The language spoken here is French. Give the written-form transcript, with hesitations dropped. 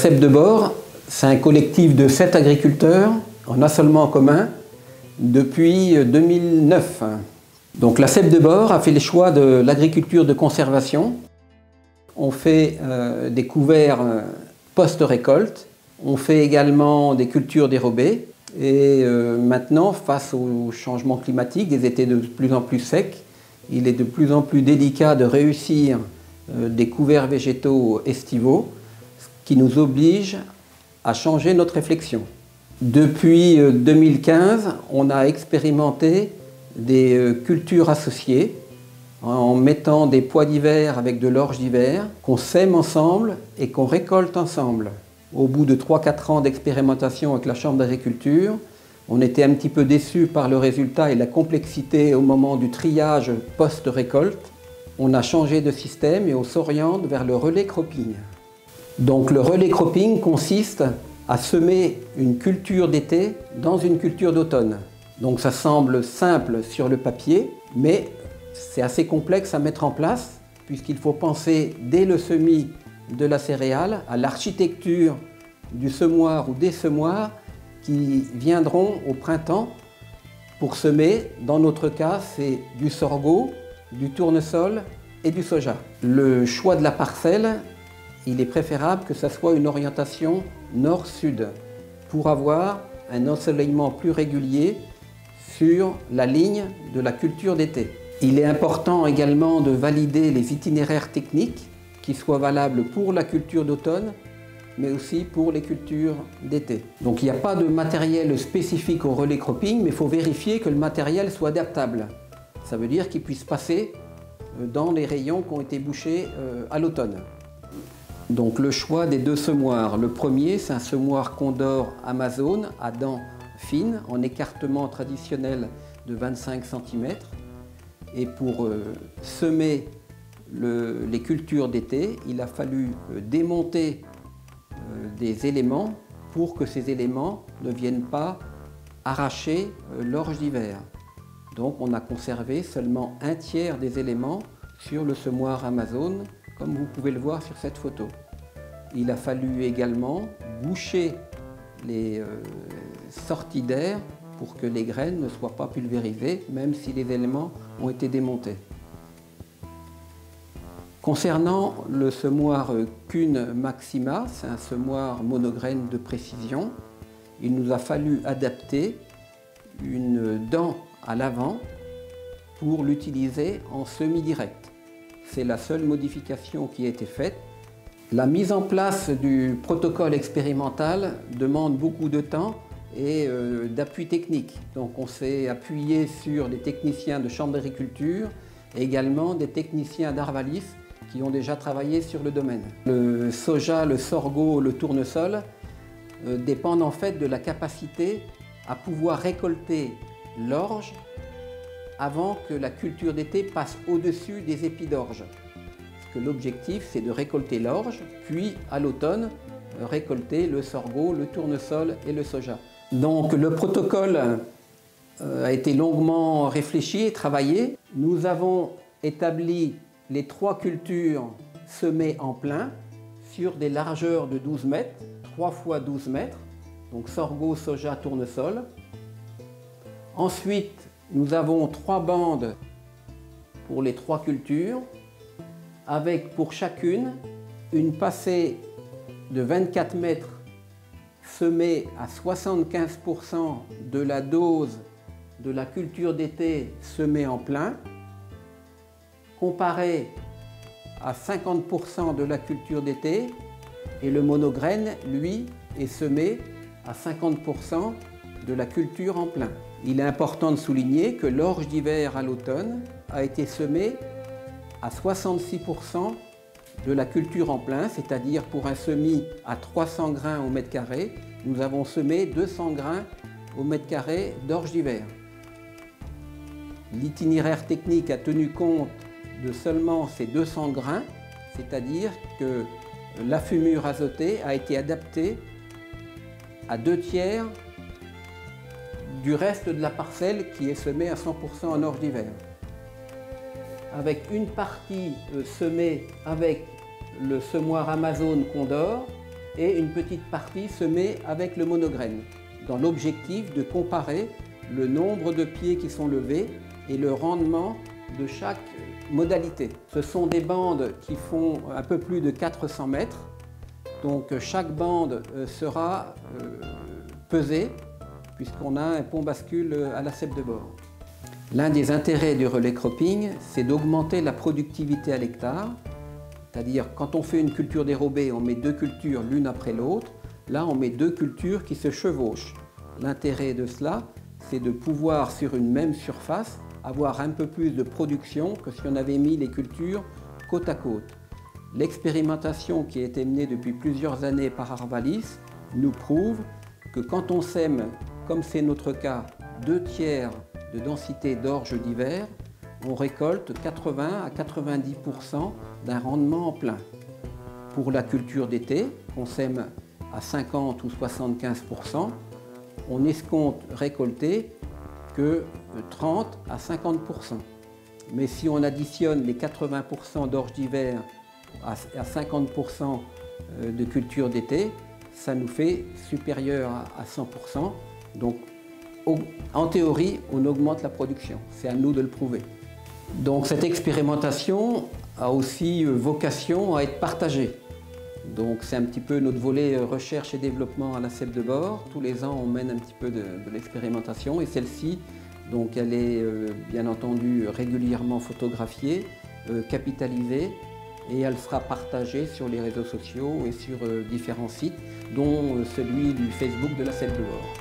Cèpe de Bord, c'est un collectif de 7 agriculteurs, on a seulement en commun, depuis 2009. Donc la Cèpe de Bord a fait le choix de l'agriculture de conservation. On fait des couverts post-récolte, on fait également des cultures dérobées. Et maintenant, face au changement climatique, des étés de plus en plus secs, il est de plus en plus délicat de réussir des couverts végétaux estivaux, ce qui nous oblige à changer notre réflexion. Depuis 2015, on a expérimenté des cultures associées en mettant des pois d'hiver avec de l'orge d'hiver qu'on sème ensemble et qu'on récolte ensemble. Au bout de 3-4 ans d'expérimentation avec la Chambre d'agriculture, on était un petit peu déçus par le résultat et la complexité au moment du triage post-récolte. On a changé de système et on s'oriente vers le relais cropping. Donc le relais cropping consiste à semer une culture d'été dans une culture d'automne. Donc ça semble simple sur le papier, mais c'est assez complexe à mettre en place puisqu'il faut penser dès le semis de la céréale à l'architecture du semoir ou des semoirs qui viendront au printemps pour semer. Dans notre cas, c'est du sorgho, du tournesol et du soja. Le choix de la parcelle, il est préférable que ça soit une orientation nord-sud pour avoir un ensoleillement plus régulier sur la ligne de la culture d'été. Il est important également de valider les itinéraires techniques qui soient valables pour la culture d'automne, mais aussi pour les cultures d'été. Donc il n'y a pas de matériel spécifique au relais cropping, mais il faut vérifier que le matériel soit adaptable. Ça veut dire qu'il puisse passer dans les rayons qui ont été bouchés à l'automne. Donc le choix des 2 semoirs. Le premier, c'est un semoir Condor Amazon à dents fines, en écartement traditionnel de 25 cm. Et pour semer les cultures d'été, il a fallu démonter des éléments pour que ces éléments ne viennent pas arracher l'orge d'hiver. Donc on a conservé seulement 1/3 des éléments sur le semoir Amazon, comme vous pouvez le voir sur cette photo. Il a fallu également boucher les sorties d'air pour que les graines ne soient pas pulvérisées, même si les éléments ont été démontés. Concernant le semoir Kuhn Maxima, c'est un semoir monograine de précision, il nous a fallu adapter une dent à l'avant pour l'utiliser en semi-direct. C'est la seule modification qui a été faite. La mise en place du protocole expérimental demande beaucoup de temps et d'appui technique. Donc on s'est appuyé sur des techniciens de Chambre d'agriculture et également des techniciens d'Arvalis qui ont déjà travaillé sur le domaine. Le soja, le sorgho, le tournesol dépendent en fait de la capacité à pouvoir récolter l'orge avant que la culture d'été passe au-dessus des épis d'orge. Parce que l'objectif, c'est de récolter l'orge, puis à l'automne, récolter le sorgho, le tournesol et le soja. Donc le protocole a été longuement réfléchi et travaillé. Nous avons établi les 3 cultures semées en plein sur des largeurs de 12 mètres, 3 fois 12 mètres, donc sorgho, soja, tournesol. Ensuite, nous avons 3 bandes pour les 3 cultures, avec pour chacune une passée de 24 mètres semée à 75% de la dose de la culture d'été semée en plein, comparée à 50% de la culture d'été, et le monograine, lui, est semé à 50% de la culture en plein. Il est important de souligner que l'orge d'hiver à l'automne a été semée à 66% de la culture en plein, c'est-à-dire pour un semis à 300 grains au mètre carré, nous avons semé 200 grains au mètre carré d'orge d'hiver. L'itinéraire technique a tenu compte de seulement ces 200 grains, c'est-à-dire que l'affumure azotée a été adaptée à 2/3 du reste de la parcelle qui est semée à 100% en orge d'hiver. Avec une partie semée avec le semoir Amazon Condor et une petite partie semée avec le monograine, dans l'objectif de comparer le nombre de pieds qui sont levés et le rendement de chaque modalité. Ce sont des bandes qui font un peu plus de 400 mètres, donc chaque bande sera pesée puisqu'on a un pont bascule à la cèpe de bord. L'un des intérêts du relais cropping, c'est d'augmenter la productivité à l'hectare, c'est-à-dire quand on fait une culture dérobée, on met deux cultures l'une après l'autre, là on met deux cultures qui se chevauchent. L'intérêt de cela, c'est de pouvoir sur une même surface avoir un peu plus de production que si on avait mis les cultures côte à côte. L'expérimentation qui a été menée depuis plusieurs années par Arvalis nous prouve que quand on sème, comme c'est notre cas, 2/3 de densité d'orge d'hiver, on récolte 80 à 90% d'un rendement en plein. Pour la culture d'été, on sème à 50 ou 75%, on escompte récolter que 30 à 50%. Mais si on additionne les 80% d'orge d'hiver à 50% de culture d'été, ça nous fait supérieur à 100%. Donc en théorie, on augmente la production. C'est à nous de le prouver. Donc cette expérimentation a aussi vocation à être partagée. Donc c'est un petit peu notre volet recherche et développement à la cèpe de bord. Tous les ans, on mène un petit peu de l'expérimentation et celle-ci, donc elle est bien entendu régulièrement photographiée, capitalisée et elle sera partagée sur les réseaux sociaux et sur différents sites, dont celui du Facebook de la cèpe de bord.